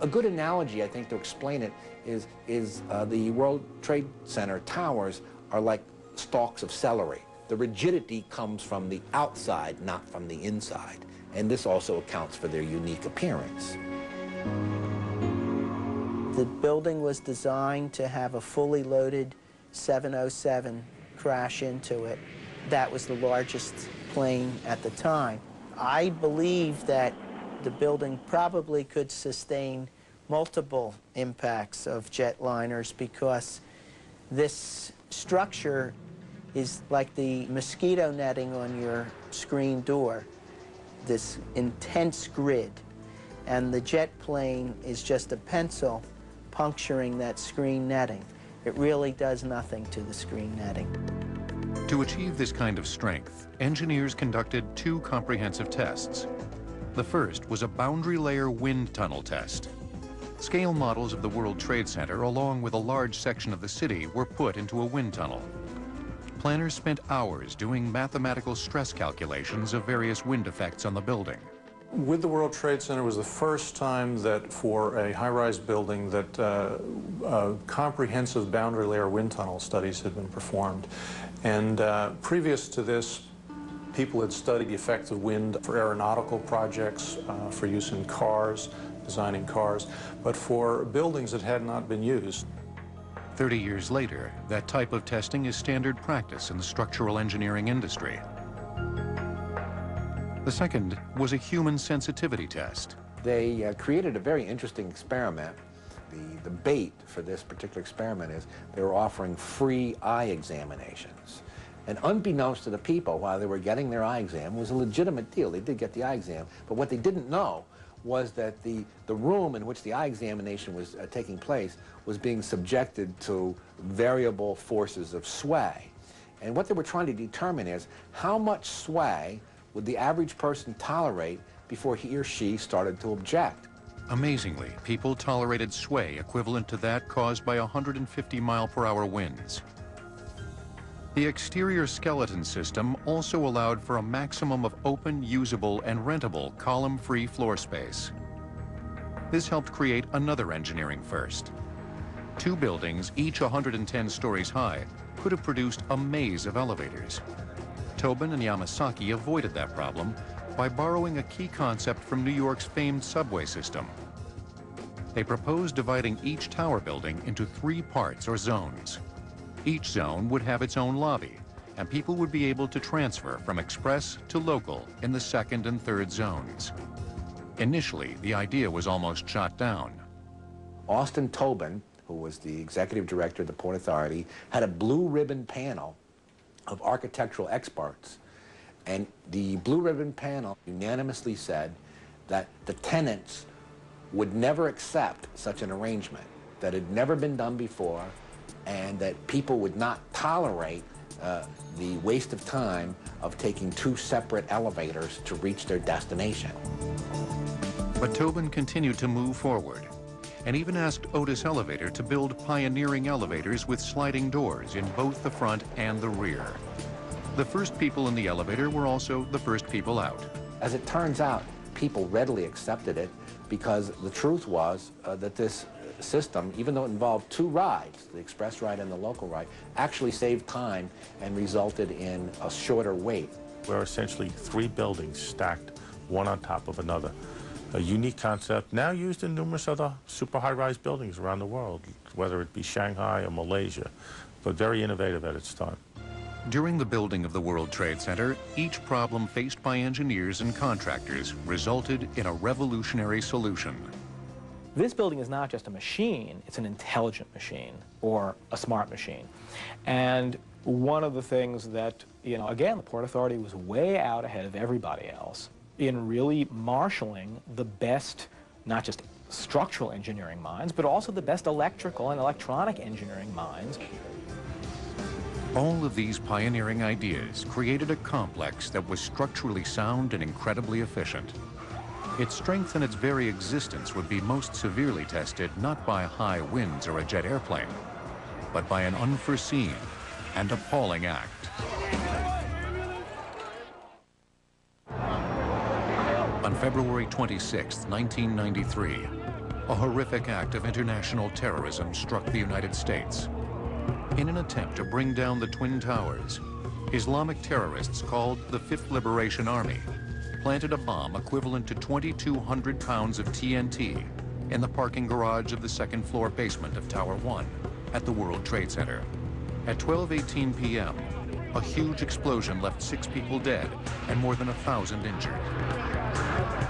A good analogy, I think, to explain it is the World Trade Center towers are like stalks of celery. The rigidity comes from the outside, not from the inside. And this also accounts for their unique appearance. The building was designed to have a fully loaded 707 crash into it. That was the largest plane at the time. I believe that the building probably could sustain multiple impacts of jetliners because this structure is like the mosquito netting on your screen door, this intense grid, and the jet plane is just a pencil puncturing that screen netting. It really does nothing to the screen netting. To achieve this kind of strength, engineers conducted two comprehensive tests. The first was a boundary layer wind tunnel test. Scale models of the World Trade Center, along with a large section of the city, were put into a wind tunnel. Planners spent hours doing mathematical stress calculations of various wind effects on the building. With the World Trade Center was the first time that for a high-rise building that comprehensive boundary layer wind tunnel studies had been performed. And previous to this, people had studied the effect of wind for aeronautical projects, for use in cars, designing cars, but for buildings that had not been used. 30 years later, that type of testing is standard practice in the structural engineering industry. The second was a human sensitivity test. They created a very interesting experiment. The bait for this particular experiment is they were offering free eye examinations. And unbeknownst to the people, while they were getting their eye exam, it was a legitimate deal. They did get the eye exam. But what they didn't know was that the room in which the eye examination was taking place was being subjected to variable forces of sway. And what they were trying to determine is how much sway would the average person tolerate before he or she started to object. Amazingly, people tolerated sway equivalent to that caused by 150-mile-per-hour winds. The exterior skeleton system also allowed for a maximum of open, usable, and rentable column-free floor space. This helped create another engineering first. Two buildings, each 110 stories high, could have produced a maze of elevators. Tobin and Yamasaki avoided that problem by borrowing a key concept from New York's famed subway system. They proposed dividing each tower building into 3 parts or zones. Each zone would have its own lobby, and people would be able to transfer from express to local in the 2nd and 3rd zones. Initially, the idea was almost shot down. Austin Tobin, who was the executive director of the Port Authority, had a blue ribbon panel of architectural experts. And the blue ribbon panel unanimously said that the tenants would never accept such an arrangement, that it had never been done before, and that people would not tolerate the waste of time of taking 2 separate elevators to reach their destination. But Tobin continued to move forward, and even asked Otis Elevator to build pioneering elevators with sliding doors in both the front and the rear. The first people in the elevator were also the first people out. As it turns out, people readily accepted it because the truth was that this system, even though it involved 2 rides, the express ride and the local ride, actually saved time and resulted in a shorter wait. We're essentially 3 buildings stacked one on top of another. A unique concept now used in numerous other super high-rise buildings around the world, whether it be Shanghai or Malaysia, but very innovative at its time. During the building of the World Trade Center, each problem faced by engineers and contractors resulted in a revolutionary solution. This building is not just a machine, it's an intelligent machine or a smart machine. And one of the things that, again, the Port Authority was way out ahead of everybody else in really marshaling the best, not just structural engineering minds, but also the best electrical and electronic engineering minds. All of these pioneering ideas created a complex that was structurally sound and incredibly efficient. Its strength and its very existence would be most severely tested not by high winds or a jet airplane, but by an unforeseen and appalling act. On February 26, 1993, a horrific act of international terrorism struck the United States. In an attempt to bring down the Twin Towers, Islamic terrorists called the Fifth Liberation Army planted a bomb equivalent to 2,200 pounds of TNT in the parking garage of the second-floor basement of Tower 1 at the World Trade Center. At 12:18 p.m., a huge explosion left 6 people dead and more than 1,000 injured.